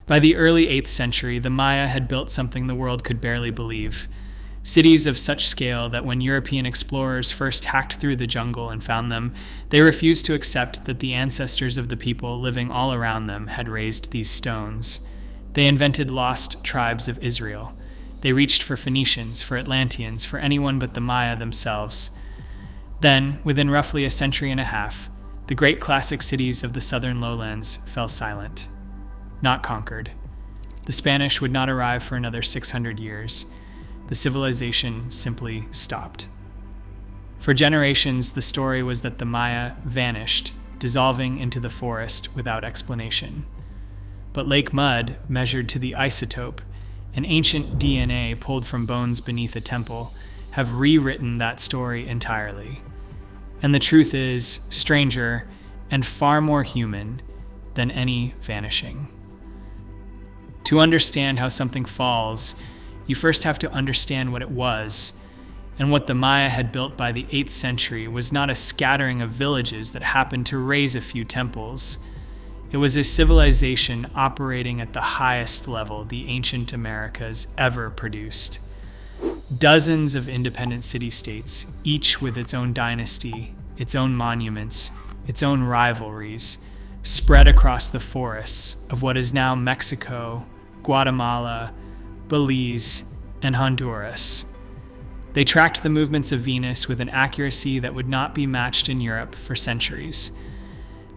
By the early 8th century, the Maya had built something the world could barely believe. Cities of such scale that when European explorers first hacked through the jungle and found them, they refused to accept that the ancestors of the people living all around them had raised these stones. They invented lost tribes of Israel. They reached for Phoenicians, for Atlanteans, for anyone but the Maya themselves. Then, within roughly a century and a half, the great classic cities of the southern lowlands fell silent. Not conquered. The Spanish would not arrive for another 600 years. The civilization simply stopped. For generations, the story was that the Maya vanished, dissolving into the forest without explanation. But lake mud, measured to the isotope, and ancient DNA pulled from bones beneath a temple, have rewritten that story entirely. And the truth is stranger and far more human than any vanishing. To understand how something falls, you first have to understand what it was, and what the Maya had built by the 8th century was not a scattering of villages that happened to raise a few temples. It was a civilization operating at the highest level the ancient Americas ever produced. Dozens of independent city-states, each with its own dynasty, its own monuments, its own rivalries, spread across the forests of what is now Mexico, Guatemala, Belize, and Honduras. They tracked the movements of Venus with an accuracy that would not be matched in Europe for centuries.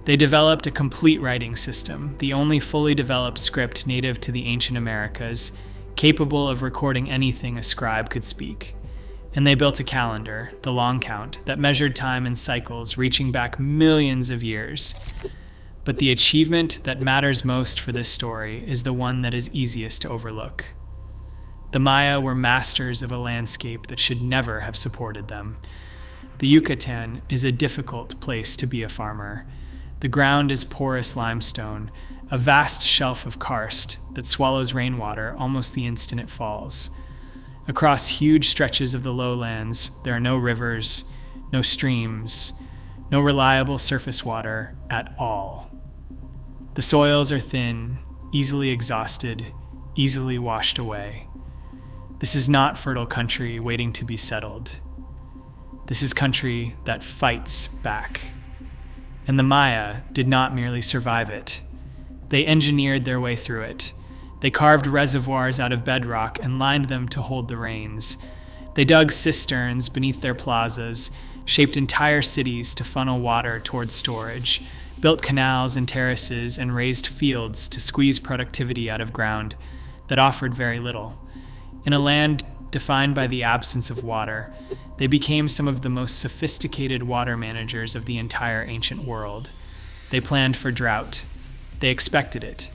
They developed a complete writing system, the only fully developed script native to the ancient Americas, capable of recording anything a scribe could speak. And they built a calendar, the long count, that measured time in cycles reaching back millions of years. But the achievement that matters most for this story is the one that is easiest to overlook. The Maya were masters of a landscape that should never have supported them. The Yucatan is a difficult place to be a farmer. The ground is porous limestone, a vast shelf of karst that swallows rainwater almost the instant it falls. Across huge stretches of the lowlands, there are no rivers, no streams, no reliable surface water at all. The soils are thin, easily exhausted, easily washed away. This is not fertile country waiting to be settled. This is country that fights back. And the Maya did not merely survive it. They engineered their way through it. They carved reservoirs out of bedrock and lined them to hold the rains. They dug cisterns beneath their plazas, shaped entire cities to funnel water towards storage, built canals and terraces, and raised fields to squeeze productivity out of ground that offered very little. In a land defined by the absence of water, they became some of the most sophisticated water managers of the entire ancient world. They planned for drought. They expected it.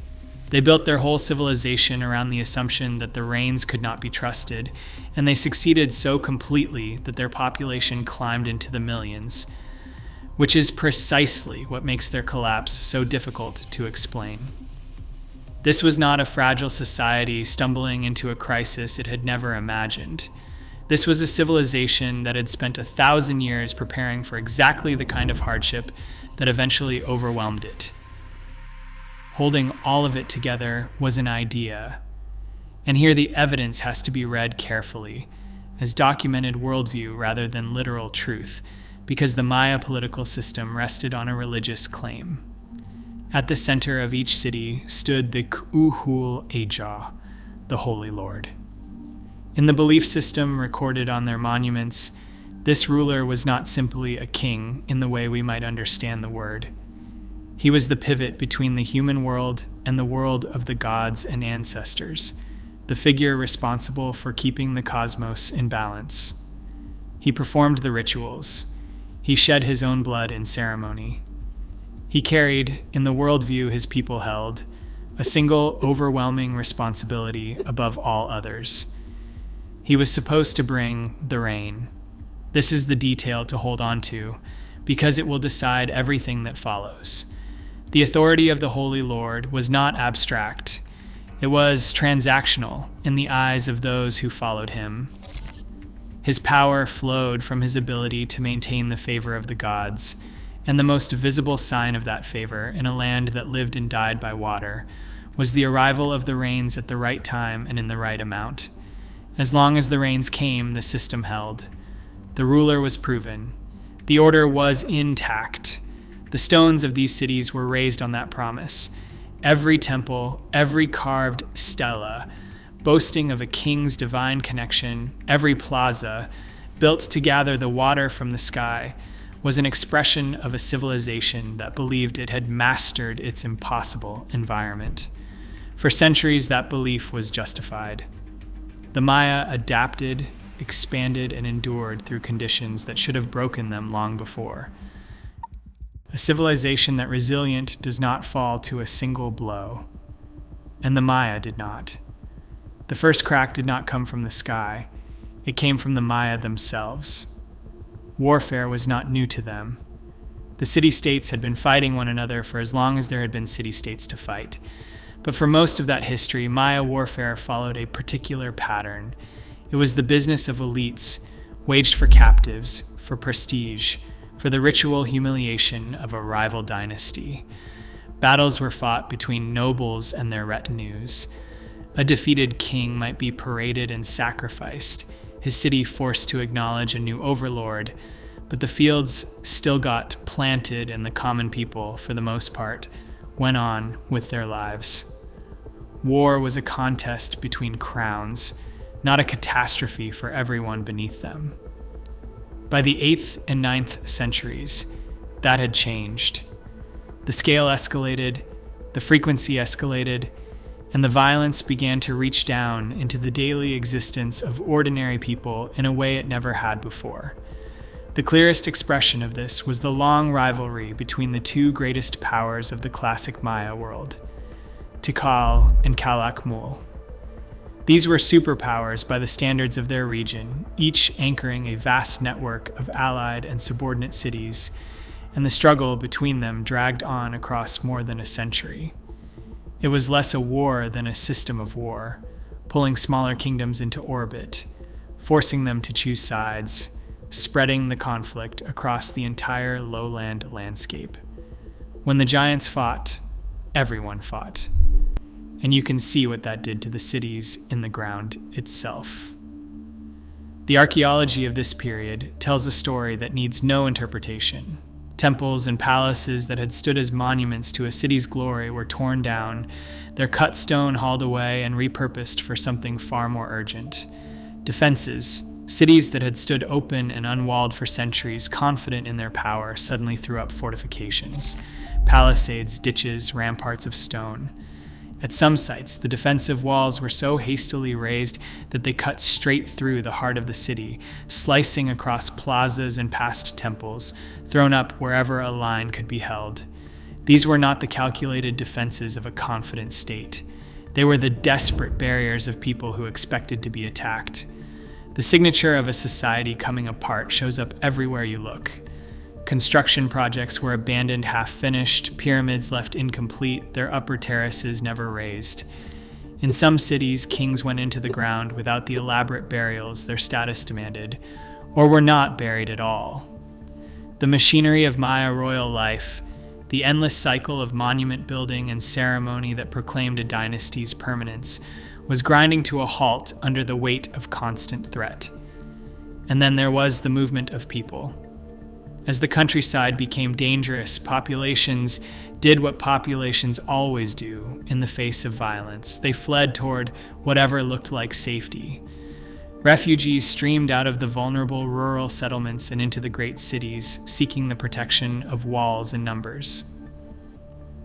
They built their whole civilization around the assumption that the rains could not be trusted, and they succeeded so completely that their population climbed into the millions, which is precisely what makes their collapse so difficult to explain. This was not a fragile society stumbling into a crisis it had never imagined. This was a civilization that had spent 1,000 years preparing for exactly the kind of hardship that eventually overwhelmed it. Holding all of it together was an idea. And here the evidence has to be read carefully, as documented worldview rather than literal truth, because the Maya political system rested on a religious claim. At the center of each city stood the Kuhul Ajah, the Holy Lord. In the belief system recorded on their monuments, this ruler was not simply a king in the way we might understand the word. He was the pivot between the human world and the world of the gods and ancestors, the figure responsible for keeping the cosmos in balance. He performed the rituals. He shed his own blood in ceremony. He carried, in the worldview his people held, a single overwhelming responsibility above all others. He was supposed to bring the rain. This is the detail to hold on to, because it will decide everything that follows. The authority of the Holy Lord was not abstract. It was transactional in the eyes of those who followed him. His power flowed from his ability to maintain the favor of the gods, and the most visible sign of that favor in a land that lived and died by water was the arrival of the rains at the right time and in the right amount. As long as the rains came, the system held. The ruler was proven. The order was intact. The stones of these cities were raised on that promise. Every temple, every carved stela, boasting of a king's divine connection, every plaza, built to gather the water from the sky, was an expression of a civilization that believed it had mastered its impossible environment. For centuries, that belief was justified. The Maya adapted, expanded, and endured through conditions that should have broken them long before. A civilization that resilient does not fall to a single blow. And the Maya did not. The first crack did not come from the sky. It came from the Maya themselves. Warfare was not new to them. The city-states had been fighting one another for as long as there had been city-states to fight. But for most of that history, Maya warfare followed a particular pattern. It was the business of elites, waged for captives, for prestige, for the ritual humiliation of a rival dynasty. Battles were fought between nobles and their retinues. A defeated king might be paraded and sacrificed, his city forced to acknowledge a new overlord, but the fields still got planted and the common people, for the most part, went on with their lives. War was a contest between crowns, not a catastrophe for everyone beneath them. By the 8th and 9th centuries, that had changed. The scale escalated, the frequency escalated, and the violence began to reach down into the daily existence of ordinary people in a way it never had before. The clearest expression of this was the long rivalry between the two greatest powers of the classic Maya world, Tikal and Calakmul. These were superpowers by the standards of their region, each anchoring a vast network of allied and subordinate cities, and the struggle between them dragged on across more than a century. It was less a war than a system of war, pulling smaller kingdoms into orbit, forcing them to choose sides, spreading the conflict across the entire lowland landscape. When the giants fought, everyone fought. And you can see what that did to the cities in the ground itself. The archaeology of this period tells a story that needs no interpretation. Temples and palaces that had stood as monuments to a city's glory were torn down, their cut stone hauled away and repurposed for something far more urgent. Defenses, cities that had stood open and unwalled for centuries, confident in their power, suddenly threw up fortifications. Palisades, ditches, ramparts of stone. At some sites, the defensive walls were so hastily raised that they cut straight through the heart of the city, slicing across plazas and past temples, thrown up wherever a line could be held. These were not the calculated defenses of a confident state. They were the desperate barriers of people who expected to be attacked. The signature of a society coming apart shows up everywhere you look. Construction projects were abandoned half-finished, pyramids left incomplete, their upper terraces never raised. In some cities, kings went into the ground without the elaborate burials their status demanded, or were not buried at all. The machinery of Maya royal life, the endless cycle of monument building and ceremony that proclaimed a dynasty's permanence, was grinding to a halt under the weight of constant threat. And then there was the movement of people. As the countryside became dangerous, populations did what populations always do in the face of violence. They fled toward whatever looked like safety. Refugees streamed out of the vulnerable rural settlements and into the great cities, seeking the protection of walls and numbers.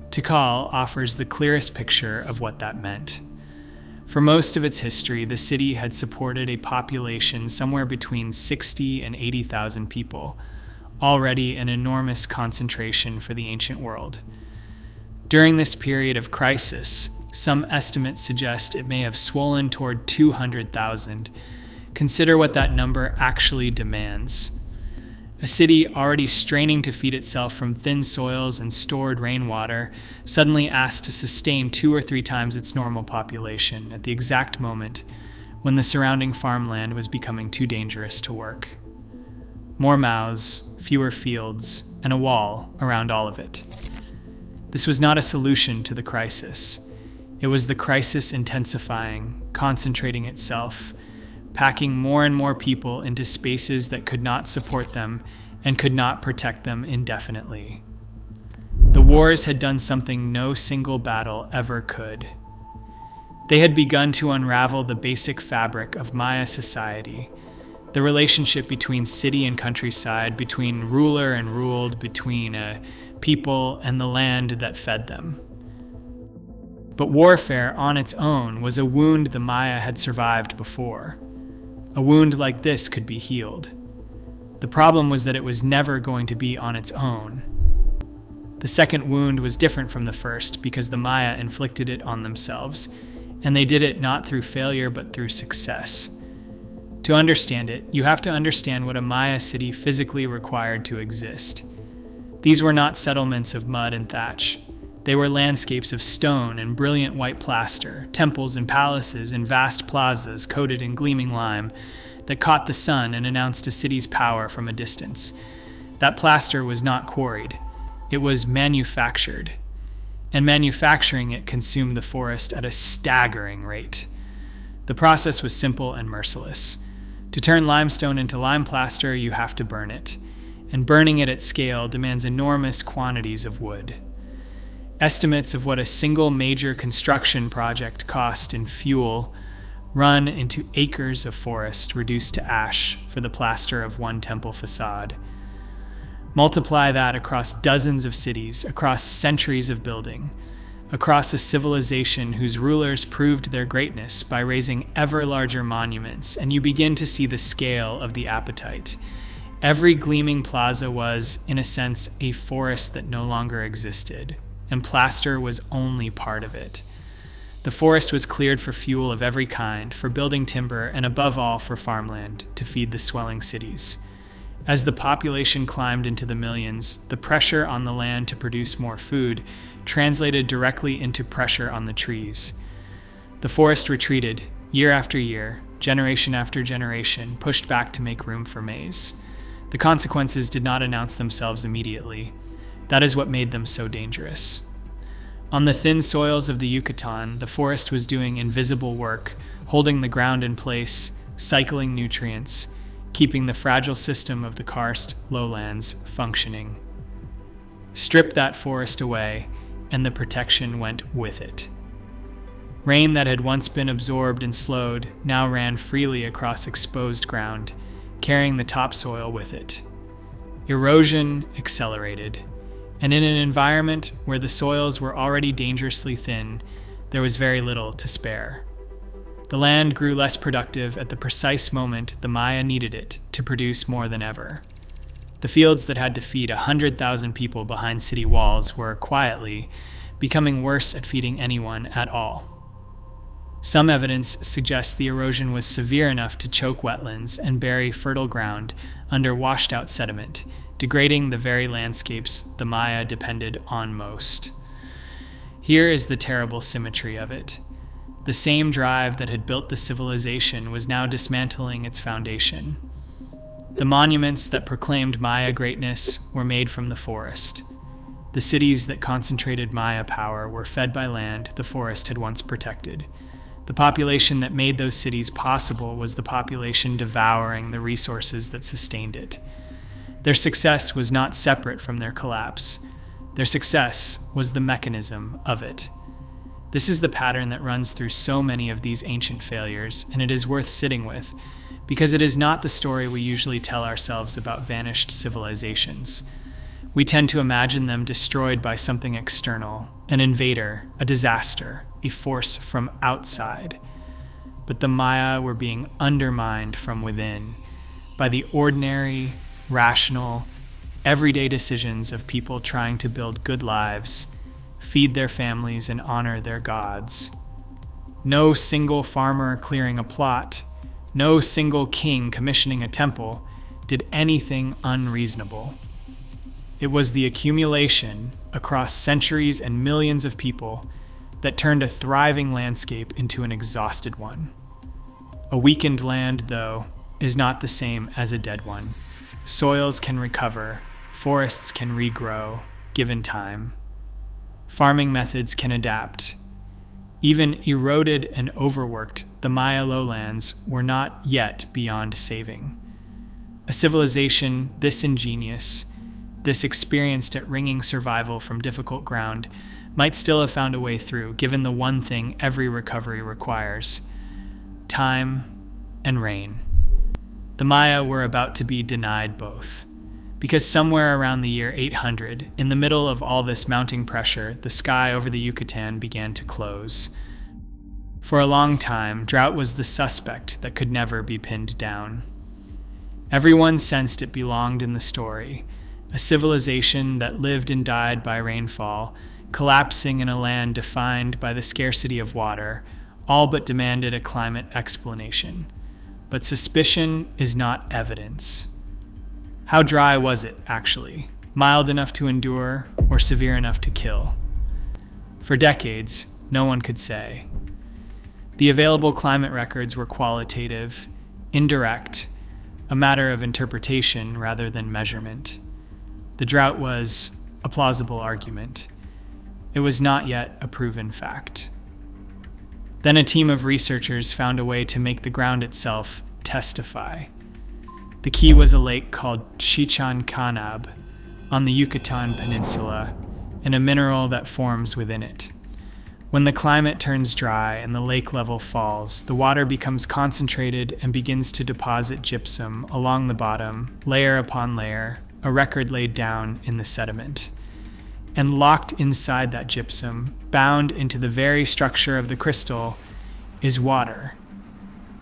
Tikal offers the clearest picture of what that meant. For most of its history, the city had supported a population somewhere between 60 and 80,000 people, already an enormous concentration for the ancient world. During this period of crisis, some estimates suggest it may have swollen toward 200,000. Consider what that number actually demands. A city already straining to feed itself from thin soils and stored rainwater, suddenly asked to sustain 2 or 3 times its normal population at the exact moment when the surrounding farmland was becoming too dangerous to work. More mouths, fewer fields, and a wall around all of it. This was not a solution to the crisis. It was the crisis intensifying, concentrating itself, packing more and more people into spaces that could not support them and could not protect them indefinitely. The wars had done something no single battle ever could. They had begun to unravel the basic fabric of Maya society, the relationship between city and countryside, between ruler and ruled, between a people and the land that fed them. But warfare on its own was a wound the Maya had survived before. A wound like this could be healed. The problem was that it was never going to be on its own. The second wound was different from the first because the Maya inflicted it on themselves, and they did it not through failure but through success. To understand it, you have to understand what a Maya city physically required to exist. These were not settlements of mud and thatch. They were landscapes of stone and brilliant white plaster, temples and palaces and vast plazas coated in gleaming lime that caught the sun and announced a city's power from a distance. That plaster was not quarried. It was manufactured. And manufacturing it consumed the forest at a staggering rate. The process was simple and merciless. To turn limestone into lime plaster, you have to burn it. And burning it at scale demands enormous quantities of wood. Estimates of what a single major construction project cost in fuel run into acres of forest reduced to ash for the plaster of one temple facade. Multiply that across dozens of cities, across centuries of building, across a civilization whose rulers proved their greatness by raising ever larger monuments, and you begin to see the scale of the appetite. Every gleaming plaza was, in a sense, a forest that no longer existed, and plaster was only part of it. The forest was cleared for fuel of every kind, for building timber, and above all for farmland to feed the swelling cities. As the population climbed into the millions, the pressure on the land to produce more food translated directly into pressure on the trees. The forest retreated, year after year, generation after generation, pushed back to make room for maize. The consequences did not announce themselves immediately. That is what made them so dangerous. On the thin soils of the Yucatan, the forest was doing invisible work, holding the ground in place, cycling nutrients, keeping the fragile system of the karst lowlands functioning. Strip that forest away, and the protection went with it. Rain that had once been absorbed and slowed now ran freely across exposed ground, carrying the topsoil with it. Erosion accelerated, and in an environment where the soils were already dangerously thin, there was very little to spare. The land grew less productive at the precise moment the Maya needed it to produce more than ever. The fields that had to feed 100,000 people behind city walls were, quietly, becoming worse at feeding anyone at all. Some evidence suggests the erosion was severe enough to choke wetlands and bury fertile ground under washed-out sediment, degrading the very landscapes the Maya depended on most. Here is the terrible symmetry of it. The same drive that had built the civilization was now dismantling its foundation. The monuments that proclaimed Maya greatness were made from the forest. The cities that concentrated Maya power were fed by land the forest had once protected. The population that made those cities possible was the population devouring the resources that sustained it. Their success was not separate from their collapse. Their success was the mechanism of it. This is the pattern that runs through so many of these ancient failures, and it is worth sitting with, because it is not the story we usually tell ourselves about vanished civilizations. We tend to imagine them destroyed by something external, an invader, a disaster, a force from outside. But the Maya were being undermined from within by the ordinary, rational, everyday decisions of people trying to build good lives, feed their families, and honor their gods. No single farmer clearing a plot, no single king commissioning a temple did anything unreasonable. It was the accumulation across centuries and millions of people that turned a thriving landscape into an exhausted one. A weakened land, though, is not the same as a dead one. Soils can recover, forests can regrow, given time. Farming methods can adapt. Even eroded and overworked, the Maya lowlands were not yet beyond saving. A civilization this ingenious, this experienced at wringing survival from difficult ground, might still have found a way through, given the one thing every recovery requires: time and rain. The Maya were about to be denied both, because somewhere around the year 800, in the middle of all this mounting pressure, the sky over the Yucatan began to close. For a long time, drought was the suspect that could never be pinned down. Everyone sensed it belonged in the story, a civilization that lived and died by rainfall, collapsing in a land defined by the scarcity of water, all but demanded a climate explanation. But suspicion is not evidence. How dry was it, actually? Mild enough to endure, or severe enough to kill? For decades, no one could say. The available climate records were qualitative, indirect, a matter of interpretation rather than measurement. The drought was a plausible argument. It was not yet a proven fact. Then a team of researchers found a way to make the ground itself testify. The key was a lake called Chichancánab on the Yucatan Peninsula, and a mineral that forms within it. When the climate turns dry and the lake level falls, the water becomes concentrated and begins to deposit gypsum along the bottom, layer upon layer, a record laid down in the sediment. And locked inside that gypsum, bound into the very structure of the crystal, is water.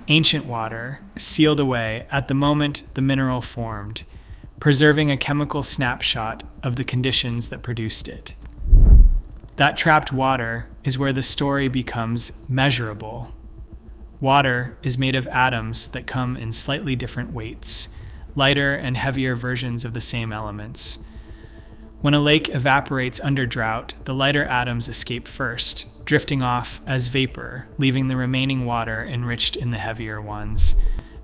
Ancient water, sealed away at the moment the mineral formed, preserving a chemical snapshot of the conditions that produced it. That trapped water is where the story becomes measurable. Water is made of atoms that come in slightly different weights, lighter and heavier versions of the same elements. When a lake evaporates under drought, the lighter atoms escape first, drifting off as vapor, leaving the remaining water enriched in the heavier ones.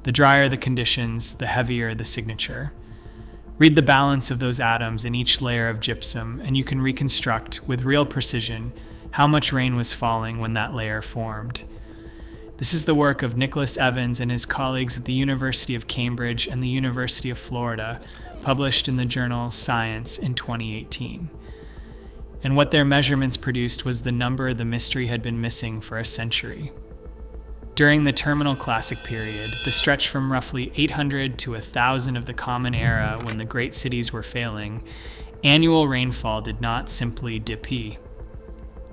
The drier the conditions, the heavier the signature. Read the balance of those atoms in each layer of gypsum, and you can reconstruct, with real precision, how much rain was falling when that layer formed. This is the work of Nicholas Evans and his colleagues at the University of Cambridge and the University of Florida, published in the journal Science in 2018. And what their measurements produced was the number the mystery had been missing for a century. During the terminal classic period, the stretch from roughly 800 to 1,000 of the Common Era when the great cities were failing, annual rainfall did not simply depletion.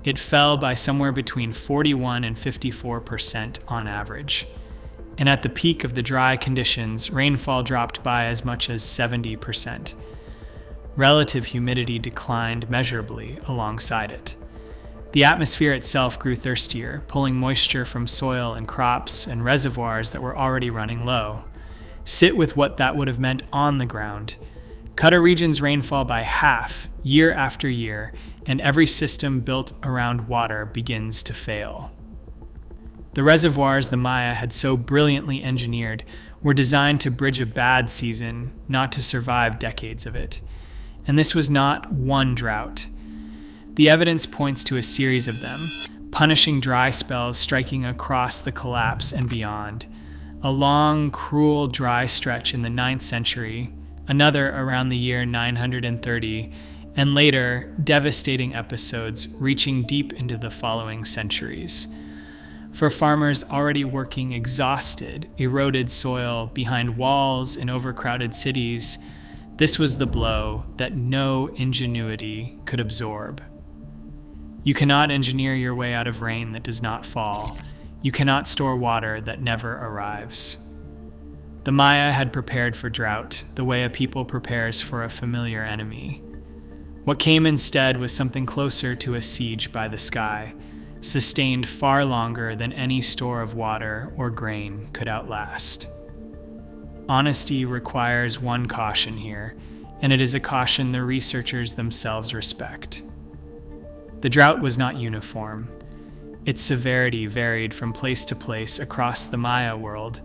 It fell by somewhere between 41 and 54% on average. And at the peak of the dry conditions, rainfall dropped by as much as 70%. Relative humidity declined measurably alongside it. The atmosphere itself grew thirstier, pulling moisture from soil and crops and reservoirs that were already running low. Sit with what that would have meant on the ground. Cut a region's rainfall by half, year after year, and every system built around water begins to fail. The reservoirs the Maya had so brilliantly engineered were designed to bridge a bad season, not to survive decades of it. And this was not one drought. The evidence points to a series of them, punishing dry spells striking across the collapse and beyond. A long, cruel dry stretch in the 9th century, another around the year 930, and later, devastating episodes reaching deep into the following centuries. For farmers already working exhausted, eroded soil behind walls in overcrowded cities, this was the blow that no ingenuity could absorb. You cannot engineer your way out of rain that does not fall. You cannot store water that never arrives. The Maya had prepared for drought the way a people prepares for a familiar enemy. What came instead was something closer to a siege by the sky, sustained far longer than any store of water or grain could outlast. Honesty requires one caution here, and it is a caution the researchers themselves respect. The drought was not uniform. Its severity varied from place to place across the Maya world,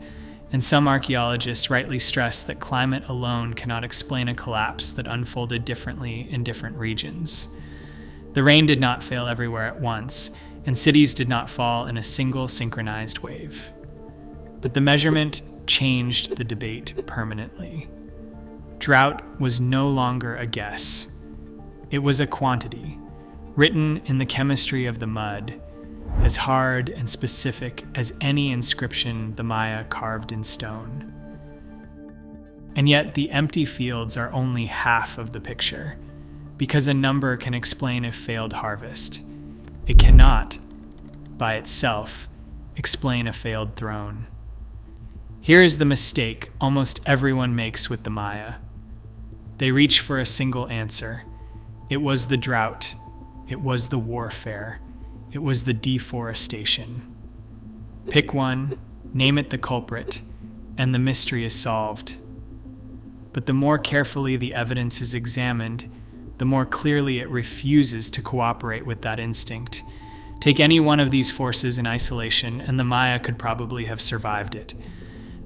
and some archaeologists rightly stress that climate alone cannot explain a collapse that unfolded differently in different regions. The rain did not fail everywhere at once, and cities did not fall in a single synchronized wave. But the measurement changed the debate permanently. Drought was no longer a guess. It was a quantity, written in the chemistry of the mud, as hard and specific as any inscription the Maya carved in stone. And yet the empty fields are only half of the picture, because a number can explain a failed harvest. It cannot, by itself, explain a failed throne. Here is the mistake almost everyone makes with the Maya. They reach for a single answer. It was the drought. It was the warfare. It was the deforestation. Pick one, name it the culprit, and the mystery is solved. But the more carefully the evidence is examined, the more clearly it refuses to cooperate with that instinct. Take any one of these forces in isolation, and the Maya could probably have survived it.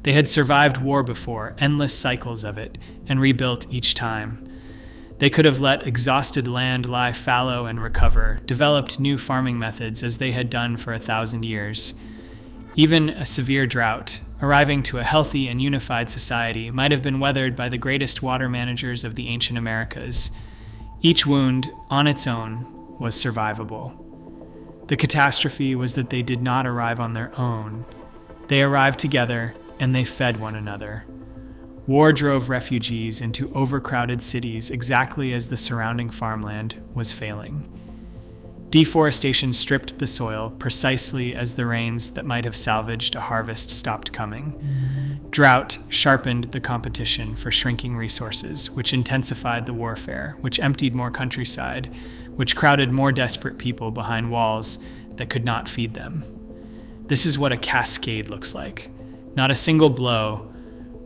They had survived war before, endless cycles of it, and rebuilt each time. They could have let exhausted land lie fallow and recover, developed new farming methods as they had done for 1,000 years. Even a severe drought, arriving to a healthy and unified society, might have been weathered by the greatest water managers of the ancient Americas. Each wound, on its own, was survivable. The catastrophe was that they did not arrive on their own. They arrived together, and they fed one another. War drove refugees into overcrowded cities exactly as the surrounding farmland was failing. Deforestation stripped the soil precisely as the rains that might have salvaged a harvest stopped coming. Drought sharpened the competition for shrinking resources, which intensified the warfare, which emptied more countryside, which crowded more desperate people behind walls that could not feed them. This is what a cascade looks like. Not a single blow,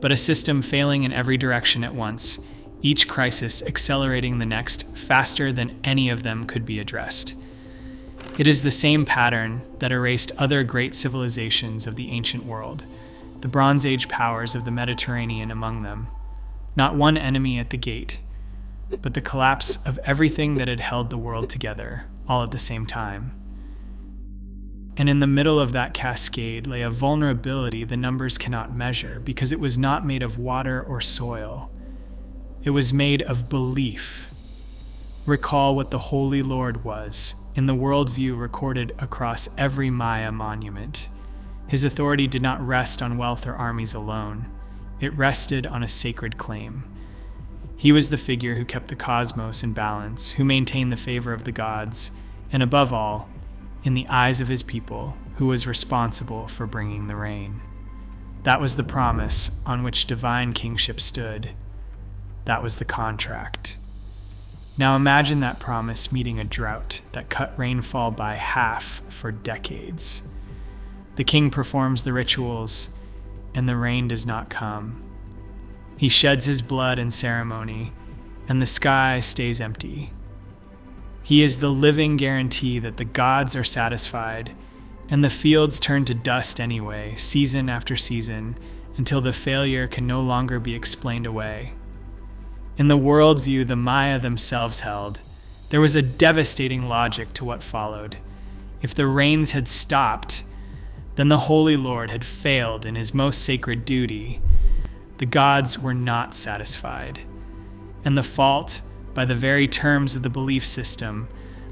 but a system failing in every direction at once, each crisis accelerating the next faster than any of them could be addressed. It is the same pattern that erased other great civilizations of the ancient world, the Bronze Age powers of the Mediterranean among them. Not one enemy at the gate, but the collapse of everything that had held the world together, all at the same time. And in the middle of that cascade lay a vulnerability the numbers cannot measure, because it was not made of water or soil. It was made of belief. Recall what the Holy Lord was, in the worldview recorded across every Maya monument. His authority did not rest on wealth or armies alone. It rested on a sacred claim. He was the figure who kept the cosmos in balance, who maintained the favor of the gods, and above all, in the eyes of his people, who was responsible for bringing the rain. That was the promise on which divine kingship stood. That was the contract. Now imagine that promise meeting a drought that cut rainfall by half for decades. The king performs the rituals, and the rain does not come. He sheds his blood in ceremony, and the sky stays empty. He is the living guarantee that the gods are satisfied, and the fields turn to dust anyway, season after season, until the failure can no longer be explained away. In the worldview the Maya themselves held, there was a devastating logic to what followed. If the rains had stopped, then the Holy Lord had failed in his most sacred duty. The gods were not satisfied, and the fault, by the very terms of the belief system,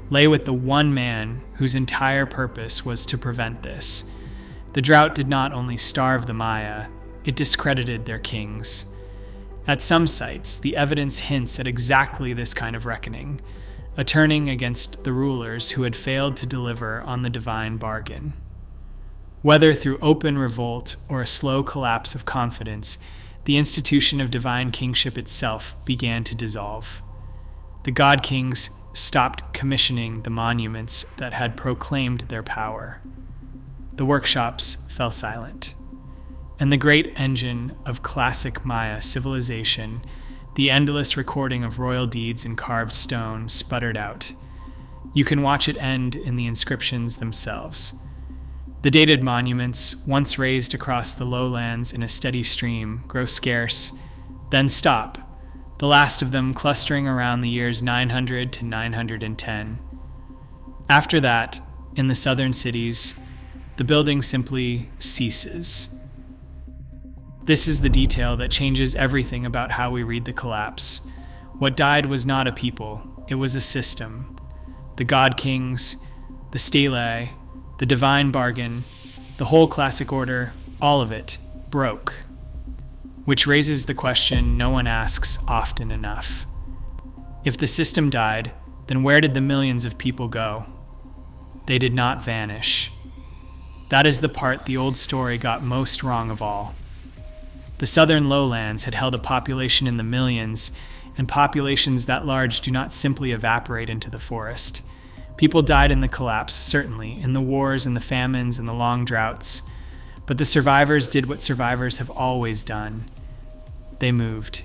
lay with the one man whose entire purpose was to prevent this. The drought did not only starve the Maya, it discredited their kings. At some sites, the evidence hints at exactly this kind of reckoning, a turning against the rulers who had failed to deliver on the divine bargain. Whether through open revolt or a slow collapse of confidence, the institution of divine kingship itself began to dissolve. The god kings stopped commissioning the monuments that had proclaimed their power. The workshops fell silent. And the great engine of classic Maya civilization, the endless recording of royal deeds in carved stone, sputtered out. You can watch it end in the inscriptions themselves. The dated monuments, once raised across the lowlands in a steady stream, grow scarce, then stop, the last of them clustering around the years 900 to 910. After that, In the southern cities, the building simply ceases. This is the detail that changes everything about how we read the collapse. What died was not a people, it was a system. The god kings, the stelae, the divine bargain, the whole classic order, all of it broke. Which raises the question no one asks often enough. If the system died, then where did the millions of people go? They did not vanish. That is the part the old story got most wrong of all. The southern lowlands had held a population in the millions, and populations that large do not simply evaporate into the forest. People died in the collapse, certainly, in the wars and the famines and the long droughts. But the survivors did what survivors have always done. They moved.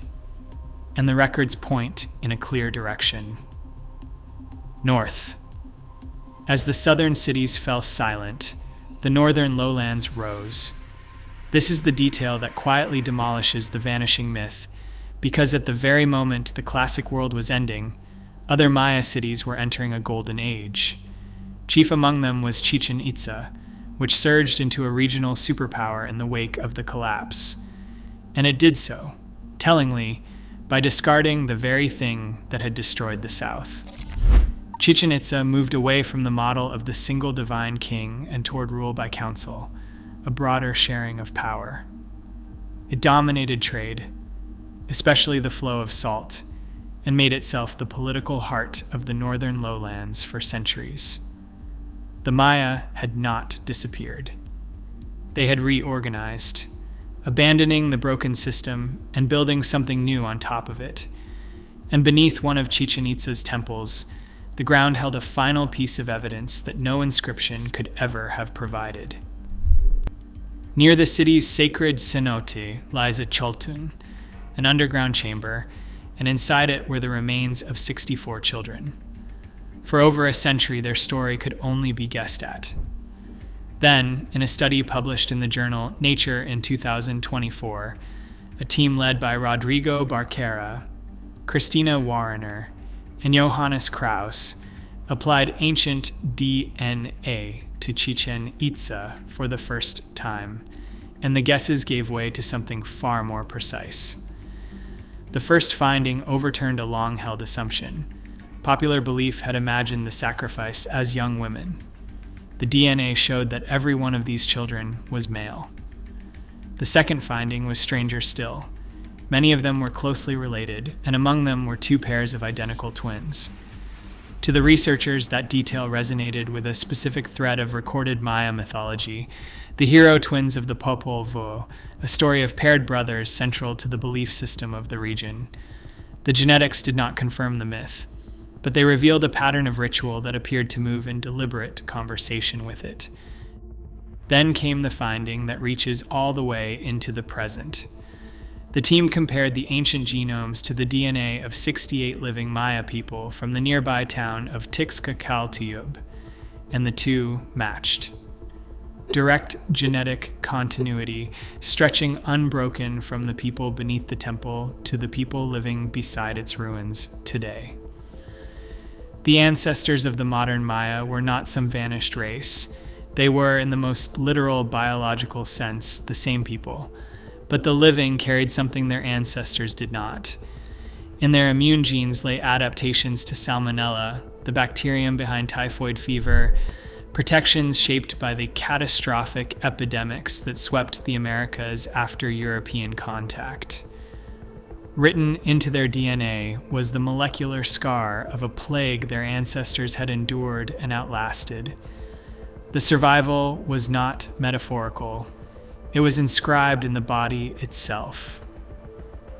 And the records point in a clear direction. North. As the southern cities fell silent, the northern lowlands rose. This is the detail that quietly demolishes the vanishing myth, because at the very moment the classic world was ending, other Maya cities were entering a golden age. Chief among them was Chichen Itza, which surged into a regional superpower in the wake of the collapse. And it did so, tellingly, by discarding the very thing that had destroyed the South. Chichen Itza moved away from the model of the single divine king and toward rule by council, a broader sharing of power. It dominated trade, especially the flow of salt, and made itself the political heart of the northern lowlands for centuries. The Maya had not disappeared. They had reorganized, abandoning the broken system and building something new on top of it. And beneath one of Chichen Itza's temples, the ground held a final piece of evidence that no inscription could ever have provided. Near the city's sacred cenote lies a choltun, an underground chamber, and inside it were the remains of 64 children. For over a century, their story could only be guessed at. Then, in a study published in the journal Nature in 2024, a team led by Rodrigo Barquera, Christina Warrener, and Johannes Kraus applied ancient DNA to Chichen Itza for the first time, and the guesses gave way to something far more precise. The first finding overturned a long-held assumption. Popular belief had imagined the sacrifice as young women. The DNA showed that every one of these children was male. The second finding was stranger still. Many of them were closely related, and among them were 2 pairs of identical twins. To the researchers, that detail resonated with a specific thread of recorded Maya mythology, the hero twins of the Popol Vuh, a story of paired brothers central to the belief system of the region. The genetics did not confirm the myth, but they revealed a pattern of ritual that appeared to move in deliberate conversation with it. Then came the finding that reaches all the way into the present. The team compared the ancient genomes to the DNA of 68 living Maya people from the nearby town of Tixcacaltuyub, and the two matched. Direct genetic continuity, stretching unbroken from the people beneath the temple to the people living beside its ruins today. The ancestors of the modern Maya were not some vanished race. They were, in the most literal biological sense, the same people. But the living carried something their ancestors did not. In their immune genes lay adaptations to salmonella, the bacterium behind typhoid fever, protections shaped by the catastrophic epidemics that swept the Americas after European contact. Written into their DNA was the molecular scar of a plague their ancestors had endured and outlasted. The survival was not metaphorical. It was inscribed in the body itself.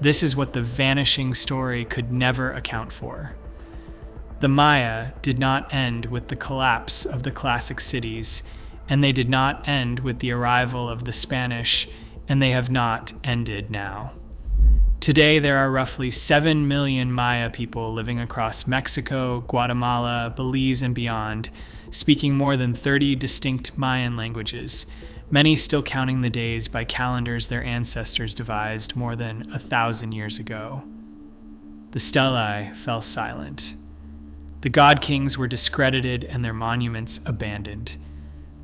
This is what the vanishing story could never account for. The Maya did not end with the collapse of the classic cities, and they did not end with the arrival of the Spanish, and they have not ended now. Today, there are roughly 7 million Maya people living across Mexico, Guatemala, Belize, and beyond, speaking more than 30 distinct Mayan languages, many still counting the days by calendars their ancestors devised more than 1,000 years ago. The stelae fell silent. The god kings were discredited and their monuments abandoned.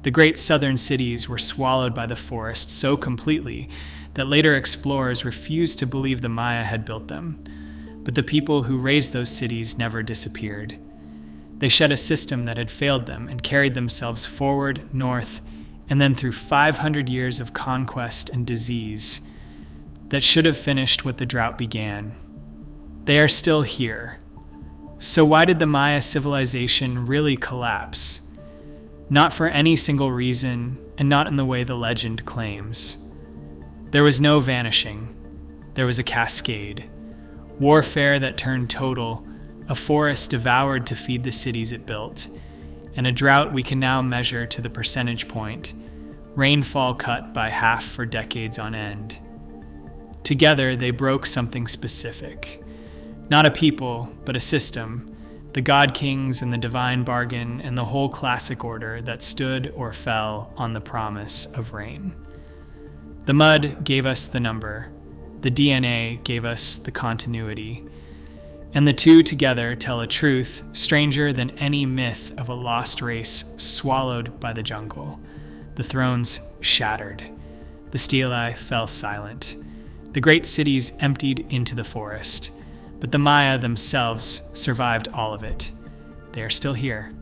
The great southern cities were swallowed by the forest so completely that later explorers refused to believe the Maya had built them. But the people who raised those cities never disappeared. They shed a system that had failed them and carried themselves forward, north, and then through 500 years of conquest and disease that should have finished what the drought began. They are still here. So why did the Maya civilization really collapse? Not for any single reason, and not in the way the legend claims. There was no vanishing. There was a cascade. Warfare that turned total, a forest devoured to feed the cities it built, and a drought we can now measure to the percentage point, rainfall cut by half for decades on end. Together, they broke something specific. Not a people, but a system, the god kings and the divine bargain and the whole classic order that stood or fell on the promise of rain. The mud gave us the number, the DNA gave us the continuity, and the two together tell a truth stranger than any myth of a lost race swallowed by the jungle. The thrones shattered. The stelae fell silent. The great cities emptied into the forest. But the Maya themselves survived all of it. They are still here.